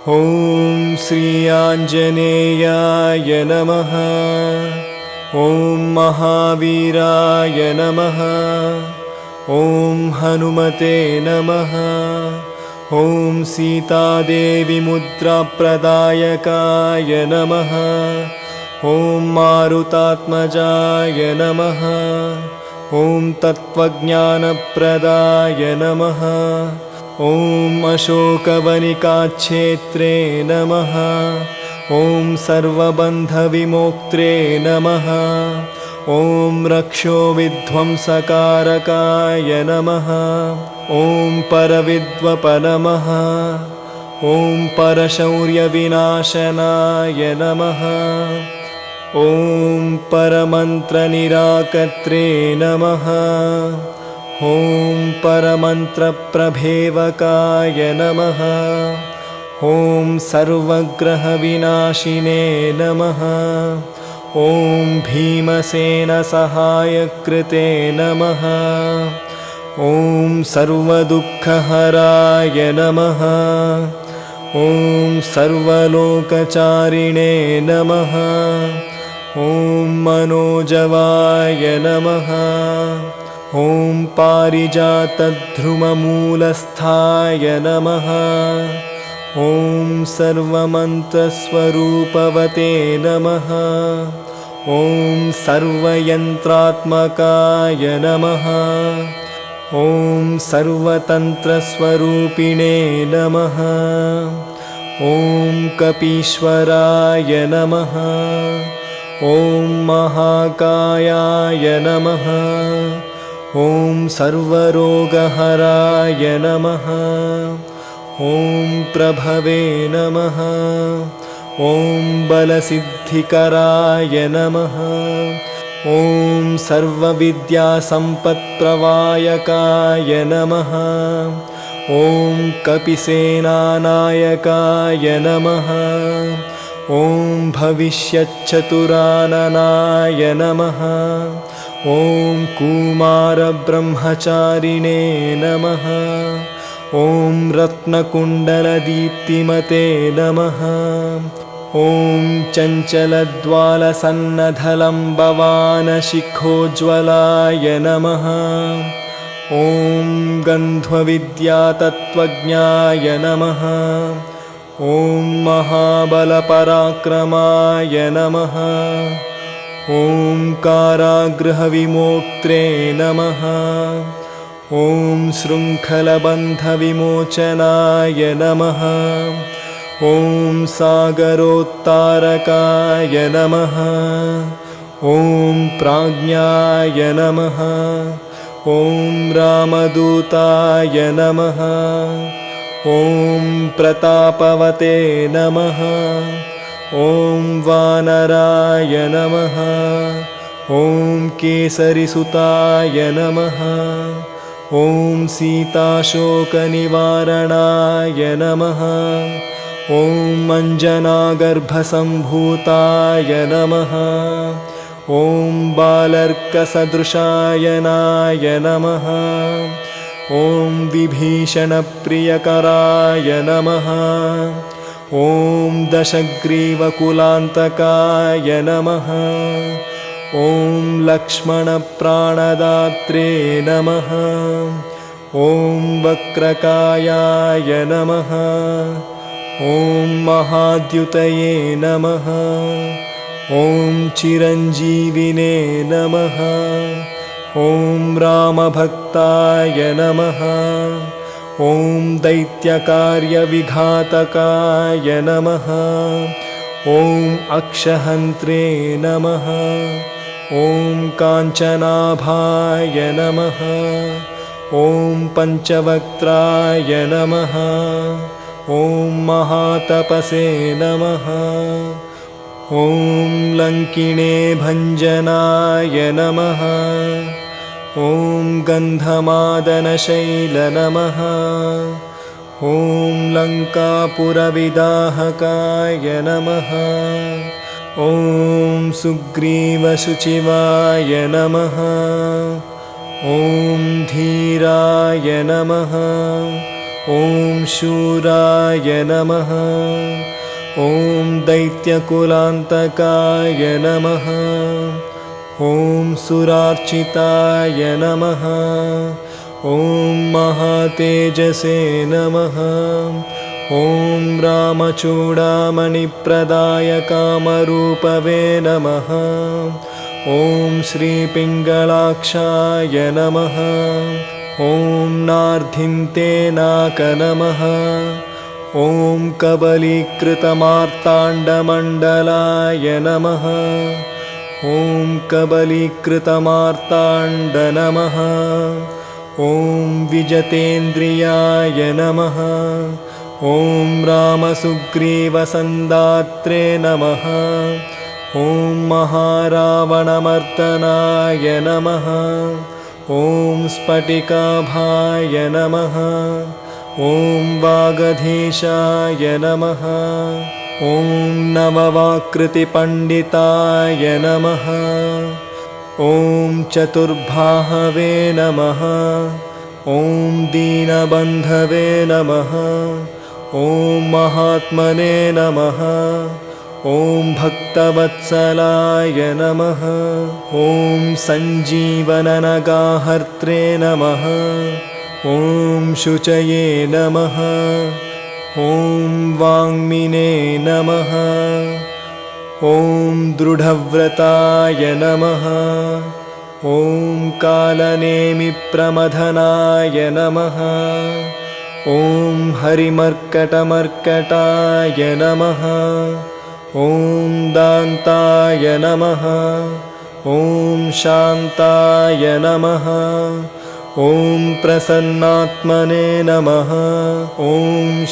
ॐ श्री आञ्जनेयाय नमः। ॐ महावीराय नमः। ॐ हनुमते नमः। ॐ सीतादेवी मुद्राप्रदायकाय नमः। ॐ मारुतात्मजाय नमः। ॐ तत्त्वज्ञानप्रदाय नमः। ॐ अशोकवनिकाक्षेत्रे नमः। ॐ सर्वबन्धविमोक्त्रे नमः। ॐ रक्षोविध्वंसकारकाय नमः। ॐ परविद्वप नमः। ॐ परशौर्यविनाशनाय नमः। ॐ परमन्त्रनिराकर्त्रे नमः। ॐ परमन्त्रप्रभेवकाय नमः। ॐ सर्वग्रहविनाशिने नमः। ॐ भीमसेनसहायकृते नमः। ॐ सर्वदुःखहराय नमः। ॐ सर्वलोकचारिणे नमः। ॐ मनोजवाय नमः। ॐ पारिजातध्रुममूलस्थाय नमः। ॐ सर्वमन्त्रस्वरूपवते नमः। ॐ सर्वयन्त्रात्मकाय नमः। ॐ सर्वतन्त्रस्वरूपिणे नमः। ॐ कपीश्वराय नमः। ॐ महाकायाय नमः। ॐ सर्वरोगहराय नमः। ॐ प्रभवे नमः। ॐ बलसिद्धिकराय नमः। ॐ सर्वविद्यासम्पत्प्रवायकाय नमः। ॐ कपिसेनानायकाय नमः। ॐ भविष्यच्चतुराननाय नमः। ॐ कुमारब्रह्मचारिणे नमः। ॐ रत्नकुण्डलदीप्तिमते नमः। ॐ चञ्चलद्वालसन्नधलम्बवानशिखोज्ज्वलाय नमः। ॐ गन्ध्वविद्यातत्त्वज्ञाय नमः। ॐ महाबलपराक्रमाय नमः। ॐ कारागृहविमोक्त्रे नमः। ॐ शृङ्खलबन्धविमोचनाय नमः। ॐ सागरोत्तारकाय नमः। ॐ प्राज्ञाय नमः। ॐ रामदूताय नमः। ॐ प्रतापवते नमः। ॐ वानराय नमः। ॐ केसरिसुताय नमः। ॐ सीताशोकनिवारणाय नमः। ॐ अञ्जनागर्भसम्भूताय नमः। ॐ बालर्कसदृशायनाय नमः। ॐ विभीषणप्रियकराय नमः। ॐ दशग्रीवकुलान्तकाय नमः। ॐ लक्ष्मणप्राणदात्रे नमः। ॐ वक्रकायाय नमः। ॐ महाद्युतये नमः। ॐ चिरञ्जीविने नमः। ॐ रामभक्ताय नमः। ॐ दैत्यकार्यविघातकाय नमः। ॐ अक्षहन्त्रे नमः। ॐ काञ्चनाभाय नमः। ॐ पञ्चवक्त्राय नमः। ॐ महातपसे नमः। ॐ लङ्किणे भञ्जनाय नमः। ॐ गन्धमादनशैल नमः। ॐ लङ्कापुरविदाहकाय नमः। ॐ सुग्रीवशुचिवाय नमः। ॐ धीराय नमः। ॐ शूराय नमः। ॐ दैत्यकुलान्तकाय नमः। ॐ सुरार्चिताय नमः। ॐ महातेजसे नमः। ॐ रामचूडामणिप्रदाय कामरूपवे नमः। ॐ श्रीपिङ्गलाक्षाय नमः। ॐ नार्धिन्ते नाक नमः। ॐ कबलीकृतमार्ताण्डमण्डलाय नमः। ॐ कबलीकृतमार्ताण्ड नमः। ॐ विजतेन्द्रियाय नमः। ॐ रामसुग्रीवसन्दात्रे नमः। ॐ महारावणमर्दनाय नमः। ॐ स्फटिकाभाय नमः। ॐ वागधीशाय नमः। ॐ नववाकृतिपण्डिताय नमः। ॐ चतुर्बाहवे नमः। ॐ दीनबन्धवे नमः। ॐ महात्मने नमः। ॐ भक्तवत्सलाय नमः। ॐ सञ्जीवननगाहर्त्रे नमः। ॐ शुचये नमः। ॐ वाङ्मिने नमः। ॐ दृढव्रताय नमः। ॐ कालनेमिप्रमथनाय नमः। ॐ हरिमर्कटमर्कटाय नमः। ॐ दान्ताय नमः। ॐ शान्ताय नमः। ॐ प्रसन्नात्मने नमः। ॐ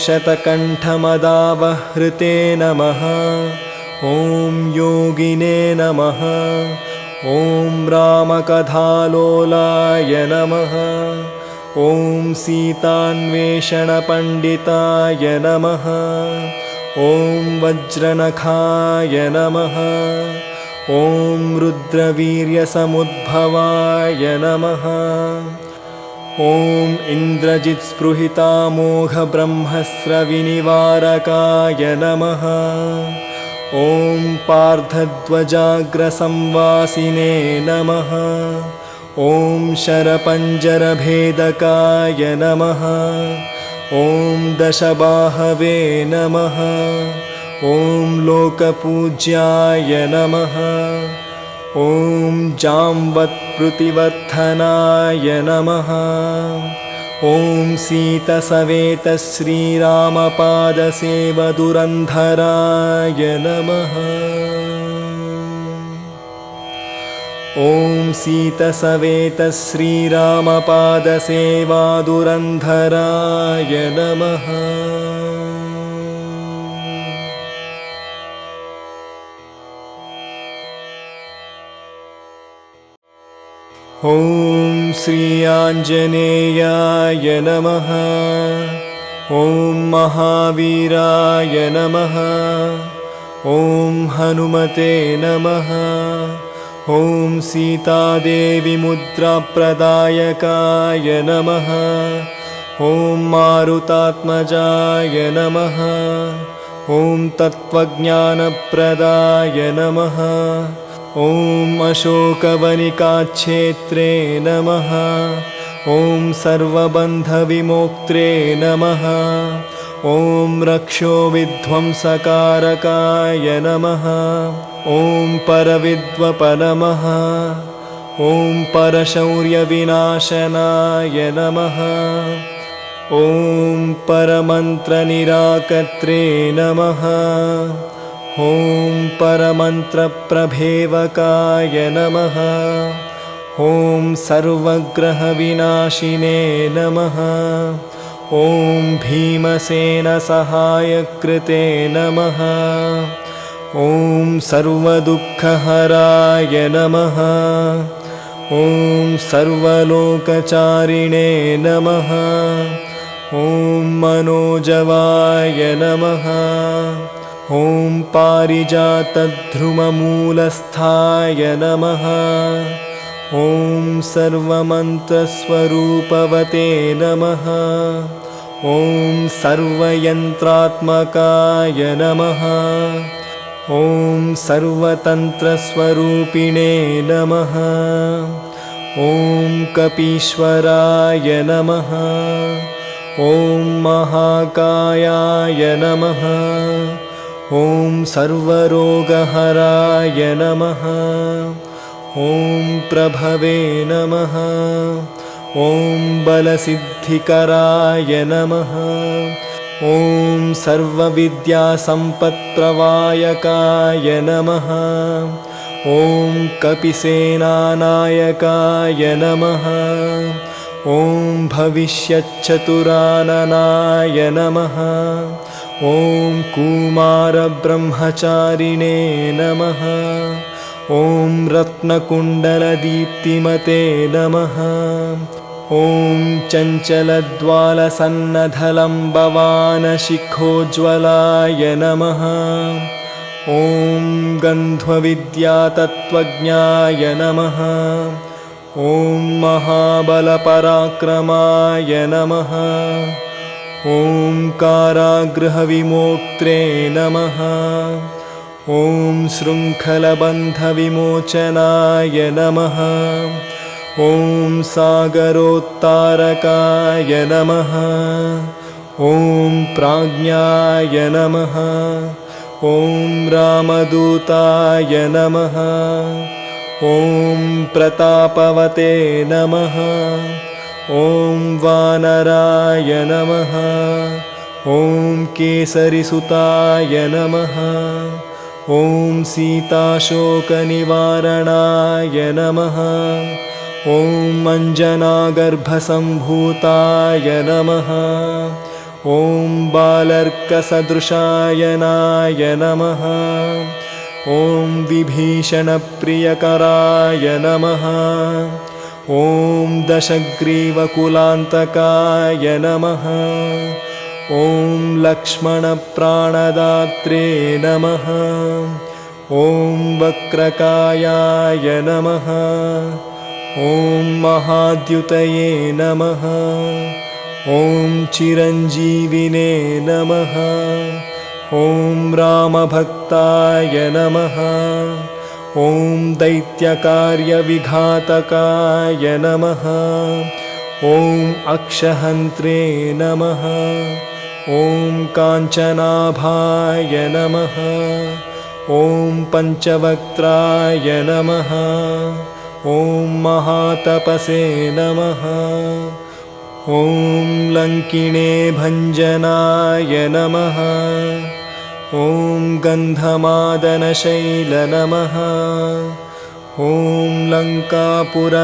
शतकण्ठमदावहृते नमः। ॐ योगिने नमः। ॐ रामकथालोलाय नमः। ॐ सीतान्वेषणपण्डिताय नमः। ॐ वज्रनखाय नमः। ॐ रुद्रवीर्यसमुद्भवाय नमः। ॐ इन्द्रजित्स्पृहितामोघब्रह्मस्रविनिवारकाय नमः। ॐ पार्थध्वजाग्रसंवासिने नमः। ॐ शरपञ्जरभेदकाय नमः। ॐ दशबाहवे नमः। ॐ लोकपूज्याय नमः। ॐ जाम्वत्पृतिवर्धनाय नमः। ॐ सीतसवेतश्रीरामपादसेवदुरन्धराय नमः। ॐ सीतसवेतश्रीरामपादसेवादुरन्धराय नमः। ॐ श्री आञ्जनेयाय नमः। ॐ महावीराय नमः। ॐ हनुमते नमः। ॐ सीतादेवी मुद्राप्रदायकाय नमः। ॐ मारुतात्मजाय नमः। ॐ तत्त्वज्ञानप्रदाय नमः। ॐ अशोकवनिकाक्षेत्रे नमः। ॐ सर्वबन्धविमोक्त्रे नमः। ॐ रक्षोविध्वंसकारकाय नमः। ॐ परविद्वपनमः। ॐ परशौर्यविनाशनाय नमः। ॐ परमन्त्रनिराकर्त्रे नमः। ॐ परमन्त्रप्रभेवकाय नमः। ॐ सर्वग्रहविनाशिने नमः। ॐ भीमसेनसहायकृते नमः। ॐ सर्वदुःखहराय नमः। ॐ सर्वलोकचारिणे नमः। ॐ मनोजवाय नमः। ॐ पारिजातध्रुममूलस्थाय नमः। ॐ सर्वमन्त्रस्वरूपवते नमः। ॐ सर्वयन्त्रात्मकाय नमः। ॐ सर्वतन्त्रस्वरूपिणे नमः। ॐ कपीश्वराय नमः। ॐ महाकायाय नमः। ॐ सर्वरोगहराय नमः। ॐ प्रभवे नमः। ॐ बलसिद्धिकराय नमः। ॐ सर्वविद्यासम्पत्प्रवायकाय नमः। ॐ कपिसेनानायकाय नमः। ॐ भविष्यच्चतुराननाय नमः। ॐ कुमारब्रह्मचारिणे नमः। ॐ रत्नकुण्डलदीप्तिमते नमः। ॐ चञ्चलद्वालसन्नधलम्बवानशिखोज्ज्वलाय नमः। ॐ गन्ध्वविद्यातत्त्वज्ञाय नमः। ॐ महाबलपराक्रमाय नमः। ॐ कारागृहविमोक्त्रे नमः। ॐ शृङ्खलबन्धविमोचनाय नमः। ॐ सागरोत्तारकाय नमः। ॐ प्राज्ञाय नमः। ॐ रामदूताय नमः। ॐ प्रतापवते नमः। ॐ वानराय नमः। ॐ केसरिसुताय नमः। ॐ सीताशोकनिवारणाय नमः। ॐ अञ्जनागर्भसम्भूताय नमः। ॐ बालर्कसदृशायनाय नमः। ॐ विभीषणप्रियकराय नमः। ॐ दशग्रीवकुलान्तकाय नमः। ॐ लक्ष्मणप्राणदात्रे नमः। ॐ वक्रकायाय नमः। ॐ महाद्युतये नमः। ॐ चिरञ्जीविने नमः। ॐ रामभक्ताय नमः। ॐ दैत्यकार्यविघातकाय नमः। ॐ अक्षहन्त्रे नमः। ॐ काञ्चनाभाय नमः। ॐ पञ्चवक्त्राय नमः। ॐ महातपसे नमः। ॐ लङ्किणे भञ्जनाय नमः। ॐ गन्धमादनशैल नमः। ॐ लङ्कापुरविदाहकाय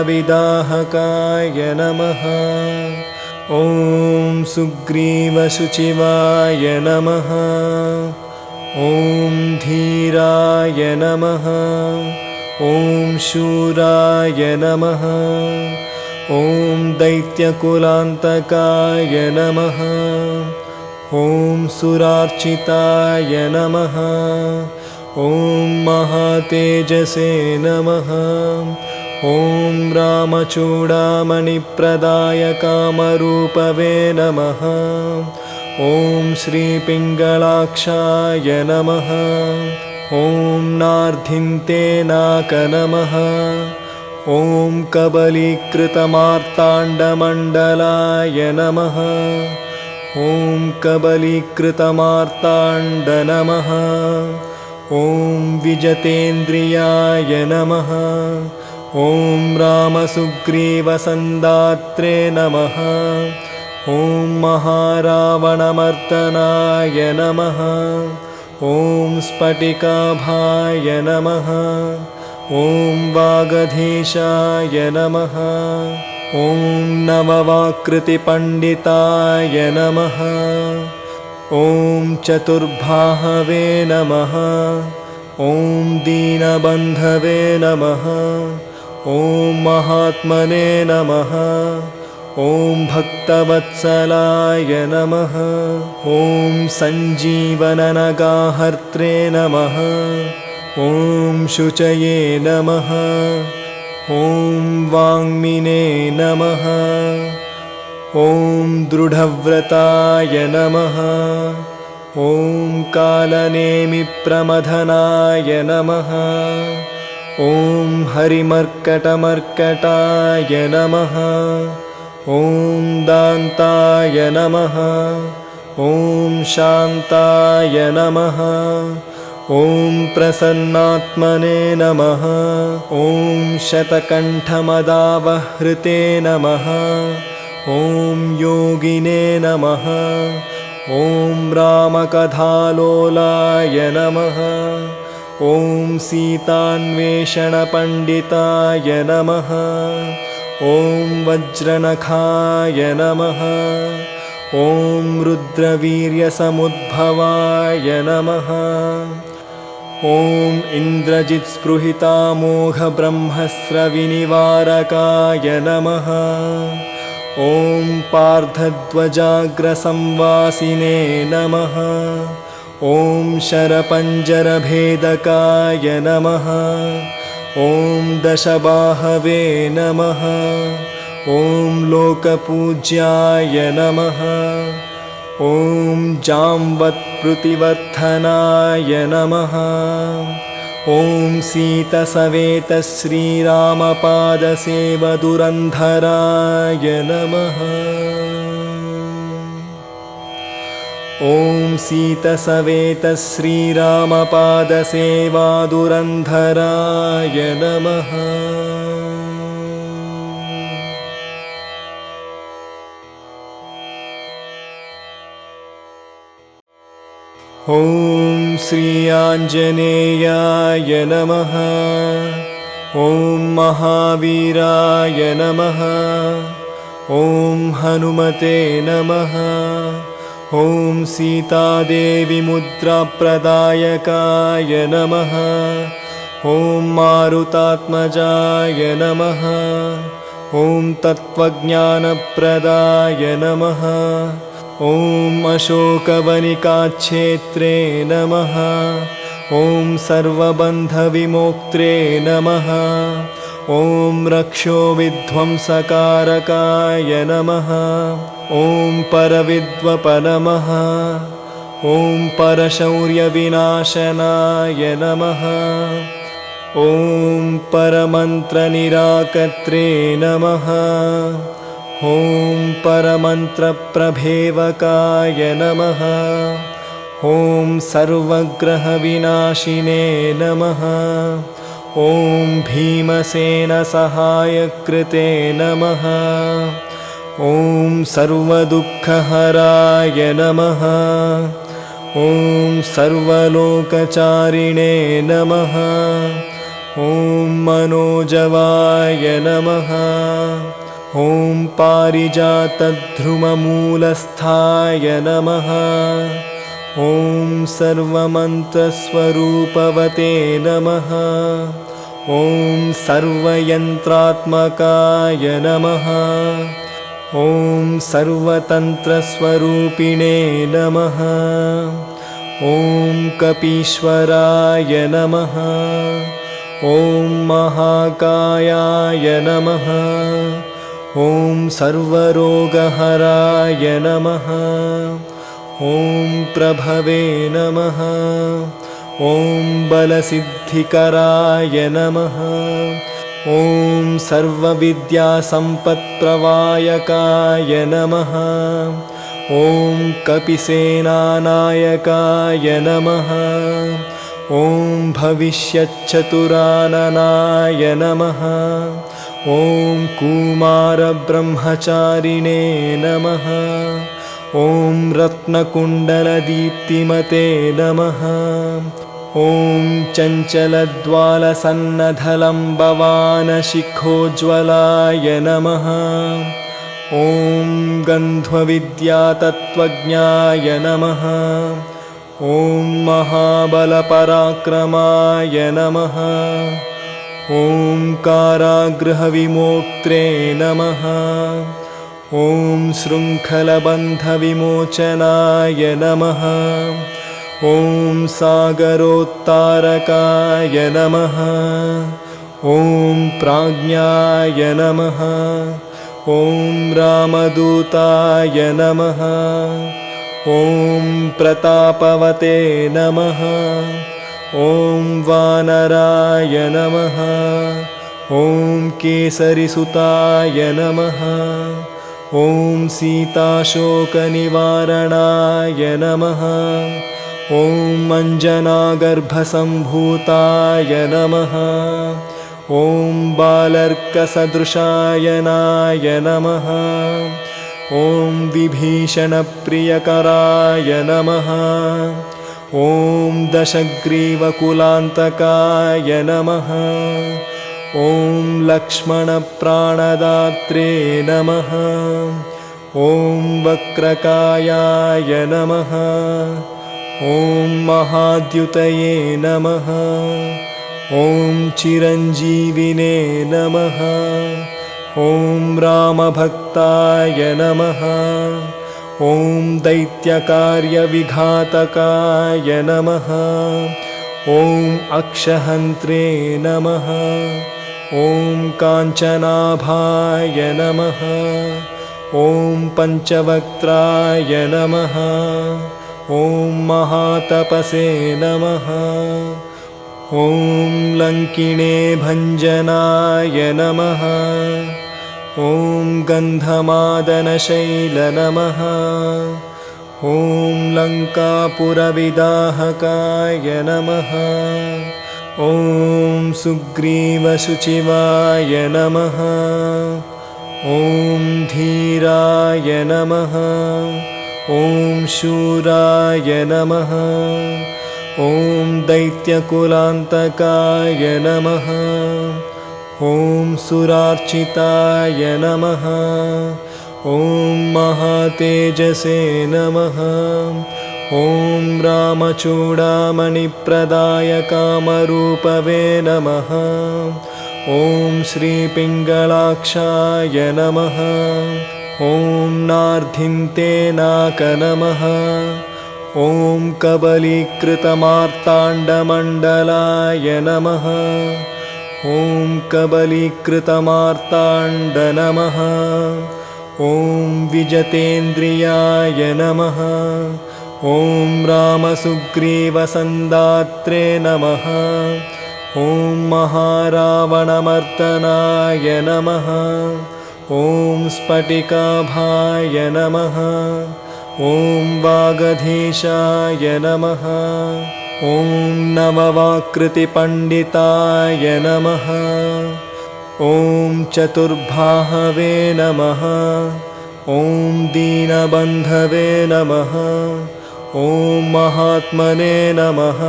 नमः। ॐ सुग्रीवशुचिवाय नमः। ॐ धीराय नमः। ॐ शूराय नमः। ॐ दैत्यकुलान्तकाय नमः। ॐ सुरार्चिताय नमः। ॐ महातेजसे नमः। ॐ रामचूडामणिप्रदायकामरूपवे नमः। ॐ श्रीपिङ्गलाक्षाय नमः। ॐ नार्धिन्ते नाक नमः। ॐ कबलीकृतमार्ताण्डमण्डलाय नमः। ॐ कबलीकृतमार्ताण्ड नमः। ॐ विजतेन्द्रियाय नमः। ॐ रामसुग्रीवसन्दात्रे नमः। ॐ महारावणमर्दनाय नमः। ॐ स्फटिकाभाय नमः। ॐ वागधीशाय नमः। ॐ नववाकृतिपण्डिताय नमः। ॐ चतुर्बाहवे नमः। ॐ दीनबन्धवे नमः। ॐ महात्मने नमः। ॐ भक्तवत्सलाय नमः। ॐ सञ्जीवननगाहर्त्रे नमः। ॐ शुचये नमः। ॐ वाङ्मिने नमः। ॐ दृढव्रताय नमः। ॐ कालनेमिप्रमथनाय नमः। ॐ हरिमर्कटमर्कटाय नमः। ॐ दान्ताय नमः। ॐ शान्ताय नमः। ॐ प्रसन्नात्मने नमः। ॐ शतकण्ठमदावहृते नमः। ॐ योगिने नमः। ॐ रामकथालोलाय नमः। ॐ सीतान्वेषणपण्डिताय नमः। ॐ वज्रनखाय नमः। ॐ रुद्रवीर्यसमुद्भवाय नमः। ॐ इन्द्रजित्स्पृहितामोघब्रह्मस्रविनिवारकाय नमः। ॐ पार्थध्वजाग्रसंवासिने नमः। ॐ शरपञ्जरभेदकाय नमः। ॐ दशबाहवे नमः। ॐ लोकपूज्याय नमः। ॐ जाम्बत्प्रुतिवर्धनाय नमः। ॐ सीतसवेतश्रीरामपादसेवदुरन्धराय नमः। ॐ सीतसवेतश्रीरामपादसेवादुरन्धराय नमः। ॐ श्री आञ्जनेयाय नमः। ॐ महावीराय नमः। ॐ हनुमते नमः। ॐ सीतादेवीमुद्राप्रदायकाय नमः। ॐ मारुतात्मजाय नमः। ॐ तत्त्वज्ञानप्रदाय नमः। ॐ अशोकवनिकाक्षेत्रे नमः। ॐ सर्वबन्धविमोक्त्रे नमः। ॐ रक्षोविध्वंसकारकाय नमः। ॐ परविद्वपनमः। ॐ परशौर्यविनाशनाय नमः। ॐ परमन्त्रनिराकर्त्रे नमः। ॐ परमन्त्रप्रभेवकाय नमः। ॐ सर्वग्रहविनाशिने नमः। ॐ भीमसेनसहायकृते नमः। ॐ सर्वदुःखहराय नमः। ॐ सर्वलोकचारिणे नमः। ॐ मनोजवाय नमः। ॐ पारिजातध्रुममूलस्थाय नमः। ॐ सर्वमन्त्रस्वरूपवते नमः। ॐ सर्वयन्त्रात्मकाय नमः। ॐ सर्वतन्त्रस्वरूपिणे नमः। ॐ कपीश्वराय नमः। ॐ महाकायाय नमः। ॐ सर्वरोगहराय नमः। ॐ प्रभवे नमः। ॐ बलसिद्धिकराय नमः। ॐ सर्वविद्यासम्पत्प्रवायकाय नमः। ॐ कपिसेनानायकाय नमः। ॐ भविष्यच्चतुराननाय नमः। ॐ कुमारब्रह्मचारिणे नमः। ॐ रत्नकुण्डलदीप्तिमते नमः। ॐ चञ्चलद्वालसन्नधलम्बवानशिखोज्ज्वलाय नमः। ॐ गन्ध्वविद्यातत्त्वज्ञाय नमः। ॐ महाबलपराक्रमाय नमः। ॐ कारागृहविमोक्त्रे नमः। ॐ शृङ्खलबन्धविमोचनाय नमः। ॐ सागरोत्तारकाय नमः। ॐ प्राज्ञाय नमः। ॐ रामदूताय नमः। ॐ प्रतापवते नमः। ॐ वानराय नमः। ॐ केसरिसुताय नमः। ॐ सीताशोकनिवारणाय नमः। ॐ अञ्जनागर्भसम्भूताय नमः। ॐ बालर्कसदृशायनाय नमः। ॐ विभीषणप्रियकराय नमः। ॐ दशग्रीवकुलान्तकाय नमः। ॐ लक्ष्मणप्राणदात्रे नमः। ॐ वक्रकायाय नमः। ॐ महाद्युतये नमः। ॐ चिरञ्जीविने नमः। ॐ रामभक्ताय नमः। ॐ दैत्यकार्यविघातकाय नमः। ॐ अक्षहन्त्रे नमः। ॐ काञ्चनाभाय नमः। ॐ पञ्चवक्त्राय नमः। ॐ महातपसे नमः। ॐ लङ्किणे भञ्जनाय नमः। ॐ गन्धमादनशैल नमः। ॐ लङ्कापुरविदाहकाय नमः। ॐ सुग्रीवशुचिवाय नमः। ॐ धीराय नमः। ॐ शूराय नमः। ॐ दैत्यकुलान्तकाय नमः। ॐ सुरार्चिताय नमः। ॐ महातेजसे नमः। ॐ रामचूडामणिप्रदायकामरूपवे नमः। ॐ श्रीपिङ्गलाक्षाय नमः। ॐ नार्धिन्ते नाक नमः। ॐ कबलीकृतमार्ताण्डमण्डलाय नमः। ॐ कबलीकृतमार्ताण्ड नमः। ॐ विजतेन्द्रियाय नमः। ॐ रामसुग्रीवसन्दात्रे नमः। ॐ महारावणमर्दनाय नमः। ॐ स्फटिकाभाय नमः। ॐ वागधीशाय नमः। ॐ नववाकृतिपण्डिताय नमः। ॐ चतुर्बाहवे नमः। ॐ दीनबन्धवे नमः। ॐ महात्मने नमः।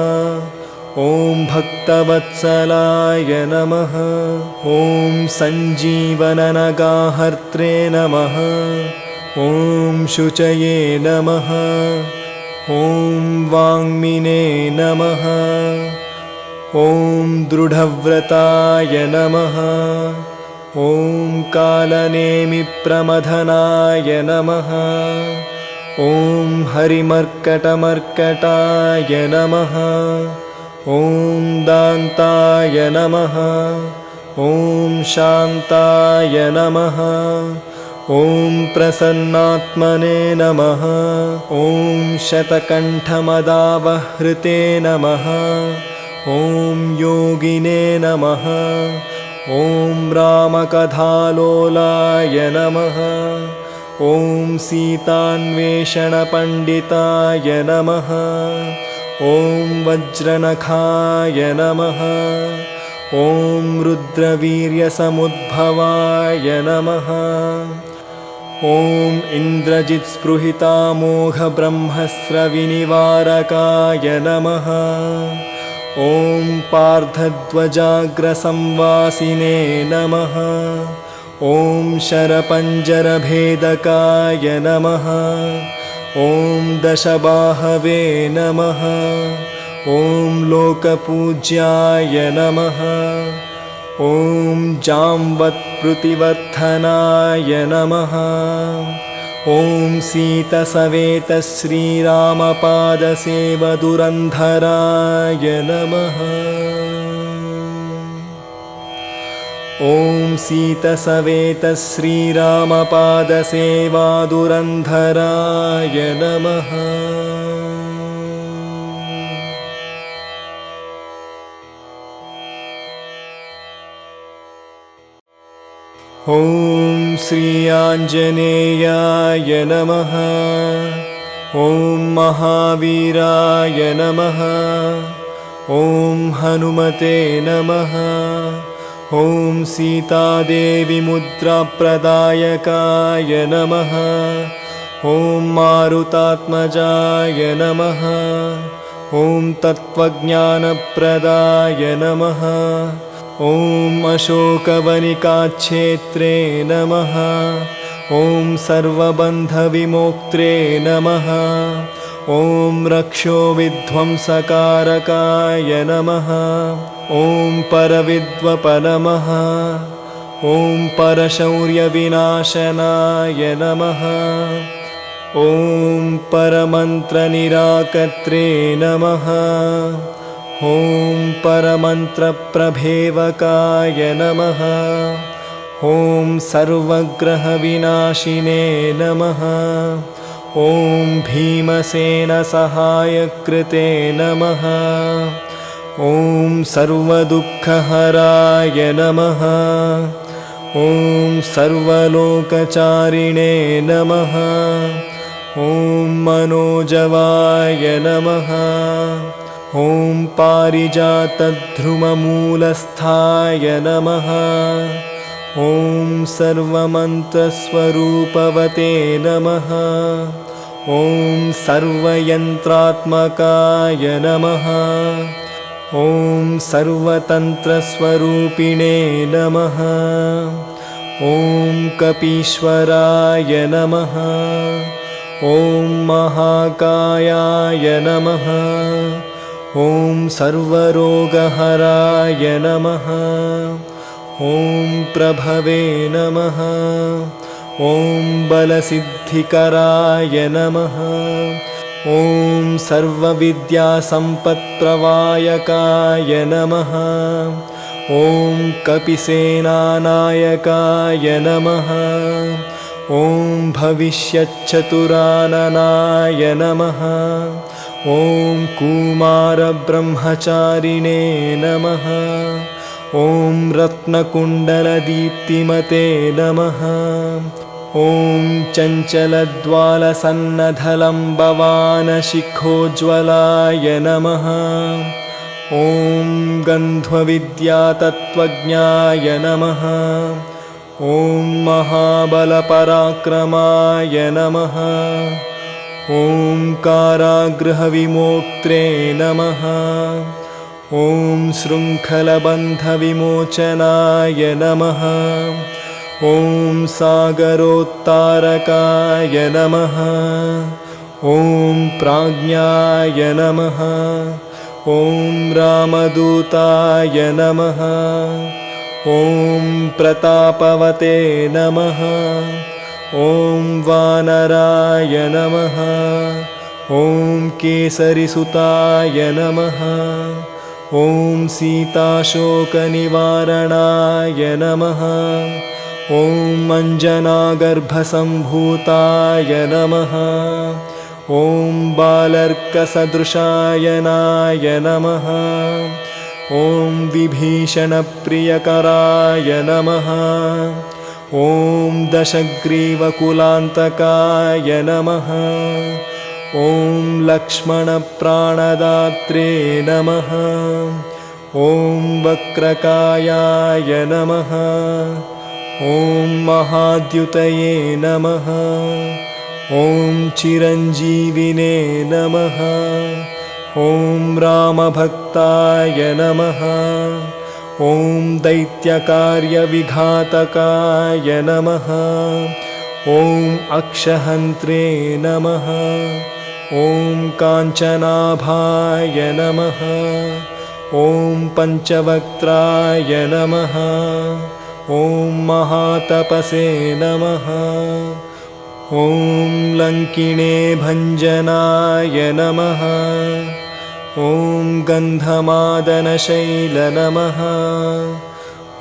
ॐ भक्तवत्सलाय नमः। ॐ सञ्जीवननगाहर्त्रे नमः। ॐ शुचये नमः। ॐ वाङ्मिने नमः। ॐ दृढव्रताय नमः। ॐ कालनेमिप्रमथनाय नमः। ॐ हरिमर्कटमर्कटाय नमः। ॐ दान्ताय नमः। ॐ शान्ताय नमः। ॐ प्रसन्नात्मने नमः। ॐ शतकण्ठमदावहृते नमः। ॐ योगिने नमः। ॐ रामकथालोलाय नमः। ॐ सीतान्वेषणपण्डिताय नमः। ॐ वज्रनखाय नमः। ॐ रुद्रवीर्यसमुद्भवाय नमः। ॐ इन्द्रजित्स्पृहितामोघब्रह्मस्रविनिवारकाय नमः। ॐ पार्थध्वजाग्रसंवासिने नमः। ॐ शरपञ्जरभेदकाय नमः। ॐ दशबाहवे नमः। ॐ लोकपूज्याय नमः। ॐ जाम्वत्प्रुतिवर्धनाय नमः। ॐ सीतसवेतश्रीरामपादसेवदुरन्धराय नमः। ॐ सीतसवेतश्रीरामपादसेवादुरन्धराय नमः। ॐ श्री आञ्जनेयाय नमः। ॐ महावीराय नमः। ॐ हनुमते नमः। ॐ सीतादेवी मुद्राप्रदायकाय नमः। ॐ मारुतात्मजाय नमः। ॐ तत्त्वज्ञानप्रदाय नमः। ॐ अशोकवनिकाक्षेत्रे नमः। ॐ सर्वबन्धविमोक्त्रे नमः। ॐ रक्षोविध्वंसकारकाय नमः। ॐ परविद्वप नमः। ॐ परशौर्यविनाशनाय नमः। ॐ परमन्त्रनिराकर्त्रे नमः। ॐ परमन्त्रप्रभेवकाय नमः। ॐ सर्वग्रहविनाशिने नमः। ॐ भीमसेनसहायकृते नमः। ॐ सर्वदुःखहराय नमः। ॐ सर्वलोकचारिणे नमः। ॐ मनोजवाय नमः। ॐ पारिजातध्रुममूलस्थाय नमः। ॐ सर्वमन्त्रस्वरूपवते नमः। ॐ सर्वयन्त्रात्मकाय नमः। ॐ सर्वतन्त्रस्वरूपिणे नमः। ॐ कपीश्वराय नमः। ॐ महाकायाय नमः। ॐ सर्वरोगहराय नमः। ॐ प्रभवे नमः। ॐ बलसिद्धिकराय नमः। ॐ सर्वविद्यासम्पत्प्रवायकाय नमः। ॐ कपिसेनानायकाय नमः। ॐ भविष्यच्चतुराननाय नमः। ॐ कुमारब्रह्मचारिणे नमः। ॐ रत्नकुण्डलदीप्तिमते नमः। ॐ चञ्चलद्वालसन्नधलम्बवानशिखोज्ज्वलाय नमः। ॐ गन्ध्वविद्यातत्त्वज्ञाय नमः। ॐ महाबलपराक्रमाय नमः। ॐ कारागृहविमोक्त्रे नमः। ॐ शृङ्खलबन्धविमोचनाय नमः। ॐ सागरोत्तारकाय नमः। ॐ प्राज्ञाय नमः। ॐ रामदूताय नमः। ॐ प्रतापवते नमः। ॐ वानराय नमः। ॐ केसरिसुताय नमः। ॐ सीताशोकनिवारणाय नमः। ॐ अञ्जनागर्भसम्भूताय नमः। ॐ बालर्कसदृशायनाय नमः। ॐ विभीषणप्रियकराय नमः। ॐ दशग्रीवकुलान्तकाय नमः। ॐ लक्ष्मणप्राणदात्रे नमः। ॐ वक्रकायाय नमः। ॐ महाद्युतये नमः। ॐ चिरञ्जीविने नमः। ॐ रामभक्ताय नमः। ॐ दैत्यकार्यविघातकाय नमः। ॐ अक्षहन्त्रे नमः। ॐ काञ्चनाभाय नमः। ॐ पञ्चवक्त्राय नमः। ॐ महातपसे नमः। ॐ लङ्किणे भञ्जनाय नमः। ॐ गन्धमादनशैल नमः।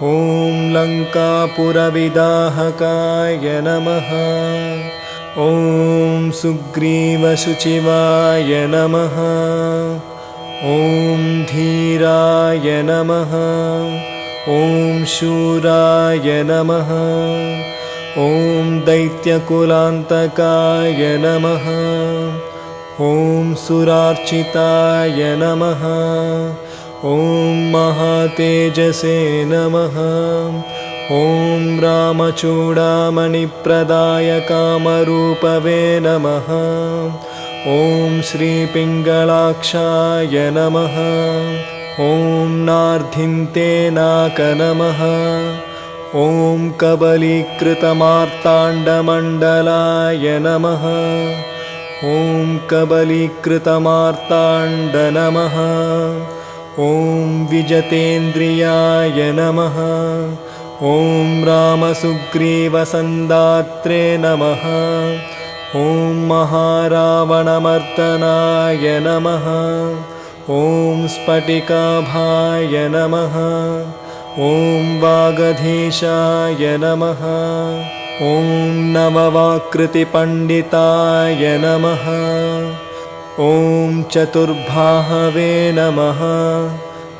ॐ लङ्कापुरविदाहकाय नमः। ॐ सुग्रीवशुचिवाय नमः। ॐ धीराय नमः। ॐ शूराय नमः। ॐ दैत्यकुलान्तकाय नमः। ॐ सुरार्चिताय नमः। ॐ महातेजसे नमः। ॐ रामचूडामणिप्रदाय कामरूपवे नमः। ॐ श्रीपिङ्गलाक्षाय नमः। ॐ नार्धिन्ते नाक नमः। ॐ कबलीकृतमार्ताण्डमण्डलाय नमः। ॐ कबलीकृतमार्ताण्ड नमः। ॐ विजतेन्द्रियाय नमः। ॐ रामसुग्रीवसन्दात्रे नमः। ॐ महारावणमर्दनाय नमः। ॐ स्फटिकाभाय नमः। ॐ वागधीशाय नमः। ॐ नववाकृतिपण्डिताय नमः। ॐ चतुर्बाहवे नमः।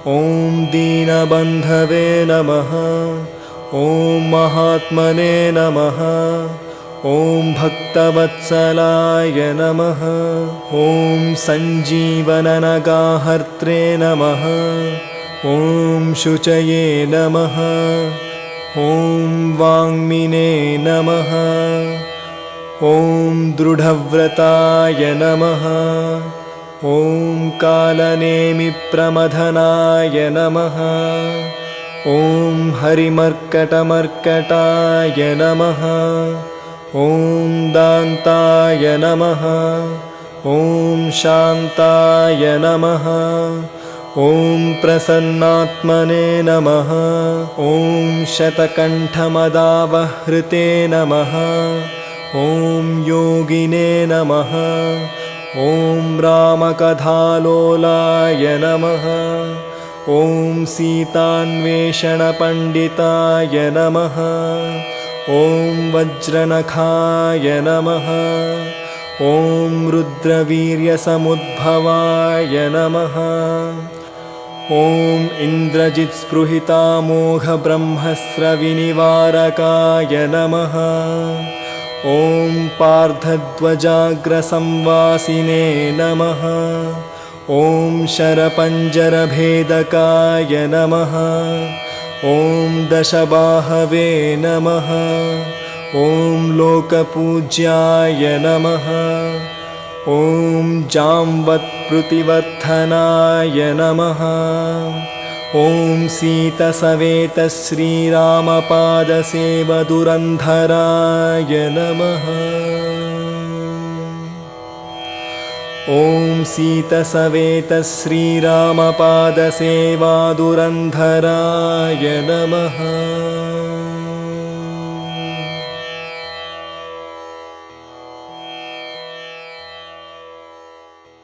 ॐ दीनबन्धवे नमः। ॐ महात्मने नमः। ॐ भक्तवत्सलाय नमः। ॐ सञ्जीवननगाहर्त्रे नमः। ॐ शुचये नमः। ॐ वाङ्मिने नमः। ॐ दृढव्रताय नमः। ॐ कालनेमिप्रमथनाय नमः। ॐ हरिमर्कटमर्कटाय नमः। ॐ दान्ताय नमः। ॐ शान्ताय नमः। ॐ प्रसन्नात्मने नमः। ॐ शतकण्ठमदावहृते नमः। ॐ योगिने नमः। ॐ रामकथालोलाय नमः। ॐ सीतान्वेषणपण्डिताय नमः। ॐ वज्रनखाय नमः। ॐ रुद्रवीर्यसमुद्भवाय नमः। ॐ इन्द्रजित्स्पृहितामोघब्रह्मस्रविनिवारकाय नमः। ॐ पार्थध्वजाग्रसंवासिने नमः। ॐ शरपञ्जरभेदकाय नमः। ॐ दशबाहवे नमः। ॐ लोकपूज्याय नमः। ॐ जाम्बत्प्रुतिवर्धनाय नमः। ॐ सीतसवेतश्रीरामपादसेवदुरन्धराय नमः। ॐ सीतसवेतश्रीरामपादसेवादुरन्धराय नमः।